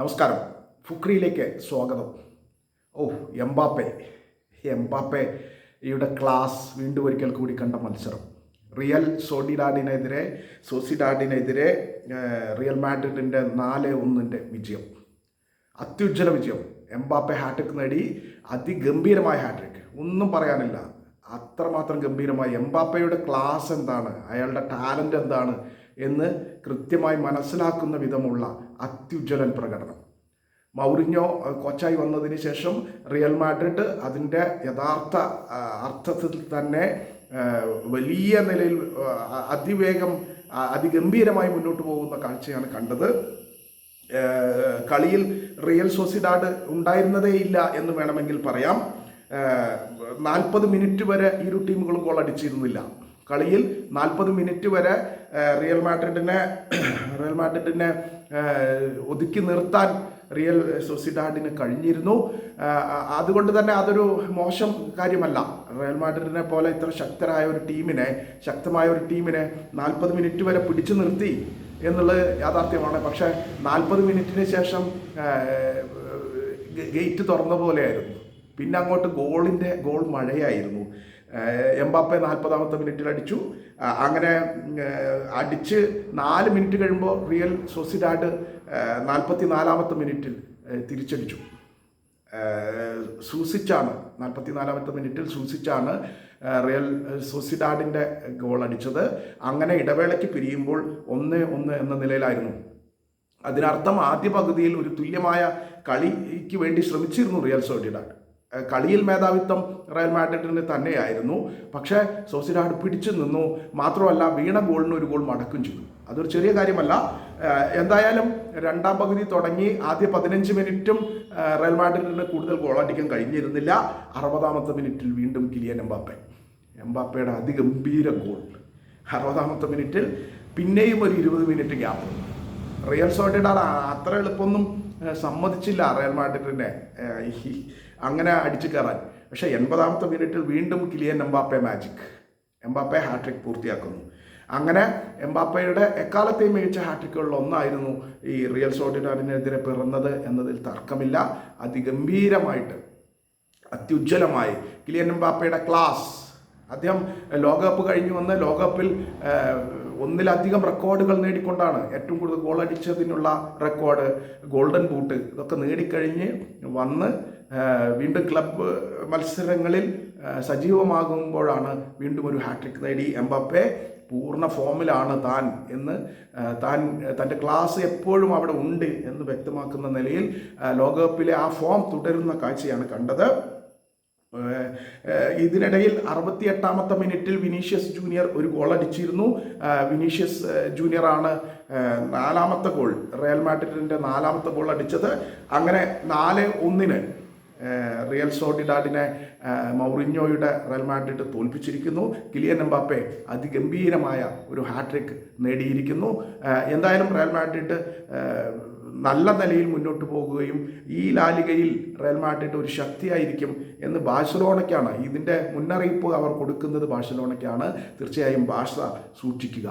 നമസ്കാരം. ഫുക്രിയിലേക്ക് സ്വാഗതം. എംബാപ്പയുടെ ക്ലാസ് വീണ്ടും ഒരിക്കൽ കൂടി കണ്ട മത്സരം. റിയൽ സോസിഡാഡിനെതിരെ റിയൽ മാഡ്രിഡിൻ്റെ 4-1 വിജയം, അത്യുജ്വല വിജയം. എംബാപ്പെ ഹാട്രിക് നേടി, അതിഗംഭീരമായ ഹാട്രിക്, ഒന്നും പറയാനില്ല. അത്രമാത്രം ഗംഭീരമായി എംബാപ്പയുടെ ക്ലാസ് എന്താണ്, അയാളുടെ ടാലൻ്റ് എന്താണ് എന്ന് കൃത്യമായി മനസ്സിലാക്കുന്ന വിധമുള്ള അത്യുജ്വലൻ പ്രകടനം. മൗറിഞ്ഞോ കോച്ചായി വന്നതിന് ശേഷം റിയൽ മാഡ്രിഡ് അതിൻ്റെ യഥാർത്ഥ അർത്ഥത്തിൽ തന്നെ വലിയ നിലയിൽ അതിഗംഭീരമായി മുന്നോട്ട് പോകുന്ന കാഴ്ചയാണ് കണ്ടത്. കളിയിൽ റിയൽ സോസിഡാഡ് ഉണ്ടായിരുന്നതേ ഇല്ല എന്ന് വേണമെങ്കിൽ പറയാം. 40 മിനിറ്റ് വരെ ഇരു ടീമുകളും ഗോൾ അടിച്ചിരുന്നില്ല. കളിയിൽ 40 മിനിറ്റ് വരെ റിയൽ മാഡ്രിഡിനെ ഒതുക്കി നിർത്താൻ റിയൽ സൊസിഡാഡിന് കഴിഞ്ഞിരുന്നു. അതുകൊണ്ട് തന്നെ അതൊരു മോശം കാര്യമല്ല. റിയൽ മാഡ്രിഡിനെ പോലെ ഇത്ര ശക്തമായ ഒരു ടീമിനെ 40 മിനിറ്റ് വരെ പിടിച്ചു നിർത്തി എന്നുള്ളത് യാഥാർത്ഥ്യമാണ്. പക്ഷേ 40 മിനിറ്റിന് ശേഷം ഗേറ്റ് തുറന്ന പോലെയായിരുന്നു. പിന്നെ അങ്ങോട്ട് ഗോൾ മഴയായിരുന്നു. എംബാപ്പെ 40ാമത്തെ മിനിറ്റിൽ അടിച്ചു. അങ്ങനെ അടിച്ച് 4 മിനിറ്റ് കഴിയുമ്പോൾ റിയൽ സൊസിഡാഡ് 44ാമത്തെ മിനിറ്റിൽ തിരിച്ചടിച്ചു. 44ാമത്തെ മിനിറ്റിൽ സൂസിച്ചാണ് റിയൽ സൊസിഡാഡിൻ്റെ ഗോൾ അടിച്ചത്. അങ്ങനെ ഇടവേളയ്ക്ക് പിരിയുമ്പോൾ 1-1 എന്ന നിലയിലായിരുന്നു. അതിനർത്ഥം ആദ്യ പകുതിയിൽ ഒരു തുല്യമായ കളിക്ക് വേണ്ടി ശ്രമിച്ചിരുന്നു റിയൽ സോസിഡാഡ്. കളിയിൽ മേധാവിത്വം റയൽ മാഡ്രിഡിന് തന്നെയായിരുന്നു. പക്ഷേ സോസിഡാഡ് പിടിച്ചു നിന്നു. മാത്രമല്ല, വീണ ഗോളിന് ഒരു ഗോൾ മടക്കും ചെയ്തു. അതൊരു ചെറിയ കാര്യമല്ല. എന്തായാലും രണ്ടാം പകുതി തുടങ്ങി ആദ്യ 15 മിനിറ്റും റയൽ മാഡ്രിഡിന് കൂടുതൽ ഗോൾ അടിക്കാൻ കഴിഞ്ഞിരുന്നില്ല. 60ാമത്തെ മിനിറ്റിൽ വീണ്ടും കിലിയൻ എംബാപ്പയുടെ അതിഗംഭീര ഗോൾ. 60ാമത്തെ മിനിറ്റിൽ പിന്നെയും ഒരു 20 മിനിറ്റ് ഗ്യാപ്പ്. റിയൽ സോസിഡാഡ് അത്ര എളുപ്പമൊന്നും സമ്മതിച്ചില്ല റയൽ മാഡ്രിഡിനെ അങ്ങനെ അടിച്ചു കയറാൻ. പക്ഷേ 80ാമത്തെ മിനിറ്റിൽ വീണ്ടും കിലിയൻ എംബാപ്പെ ഹാട്രിക് പൂർത്തിയാക്കുന്നു. അങ്ങനെ എംബാപ്പയുടെ എക്കാലത്തെയും മികച്ച ഹാട്രിക്കുകളിൽ ഒന്നായിരുന്നു ഈ റിയൽ സോസിഡാഡിനെതിരെ പിറന്നത് എന്നതിൽ തർക്കമില്ല. അതിഗംഭീരമായിട്ട് അത്യുജ്വലമായി കിലിയൻ എംബാപ്പയുടെ ക്ലാസ്. അദ്ദേഹം ലോകകപ്പ് കഴിഞ്ഞു വന്ന് ലോകകപ്പിൽ 1-ലധികം റെക്കോർഡുകൾ നേടിക്കൊണ്ടാണ് ഏറ്റവും കൂടുതൽ ഗോൾ അടിച്ചതിനുള്ള റെക്കോർഡ്, ഗോൾഡൻ ബൂട്ട്, ഇതൊക്കെ നേടിക്കഴിഞ്ഞ് വന്ന് വീണ്ടും ക്ലബ്ബ് മത്സരങ്ങളിൽ സജീവമാകുമ്പോഴാണ് വീണ്ടും ഒരു ഹാട്രിക് നേടി. എംബാപ്പെ പൂർണ്ണ ഫോമിലാണ് തൻ്റെ ക്ലാസ് എപ്പോഴും അവിടെ ഉണ്ട് എന്ന് വ്യക്തമാക്കുന്ന നിലയിൽ ലോകകപ്പിലെ ആ ഫോം തുടരുന്ന കാഴ്ചയാണ് കണ്ടത്. ഇതിനിടയിൽ 68ാമത്തെ മിനിറ്റിൽ വിനീഷ്യസ് ജൂനിയർ ഒരു ഗോൾ അടിച്ചിരുന്നു. വിനീഷ്യസ് ജൂനിയറാണ് 4ാമത്തെ ഗോൾ, റിയൽ മാഡ്രിഡിൻ്റെ 4ാമത്തെ ഗോൾ അടിച്ചത്. അങ്ങനെ 4-1 റിയൽ സോസിഡാഡിനെ മൗറിഞ്ഞോയുടെ റയൽ മാഡ്രിഡ് തോൽപ്പിച്ചിരിക്കുന്നു. കിലിയൻ എംബാപ്പെ അതിഗംഭീരമായ ഒരു ഹാട്രിക് നേടിയിരിക്കുന്നു. എന്തായാലും റയൽ മാഡ്രിഡ് നല്ല നിലയിൽ മുന്നോട്ട് പോകുകയും ഈ ലാലിഗയിൽ റയൽ മാഡ്രിഡ് ഒരു ശക്തിയായിരിക്കും എന്ന് ബാഴ്സലോണയ്ക്കാണ് ഇതിൻ്റെ മുന്നറിയിപ്പ് അവർ കൊടുക്കുന്നത്. ബാഴ്സലോണയ്ക്കാണ്. തീർച്ചയായും ബാഴ്സ സൂക്ഷിക്കുക.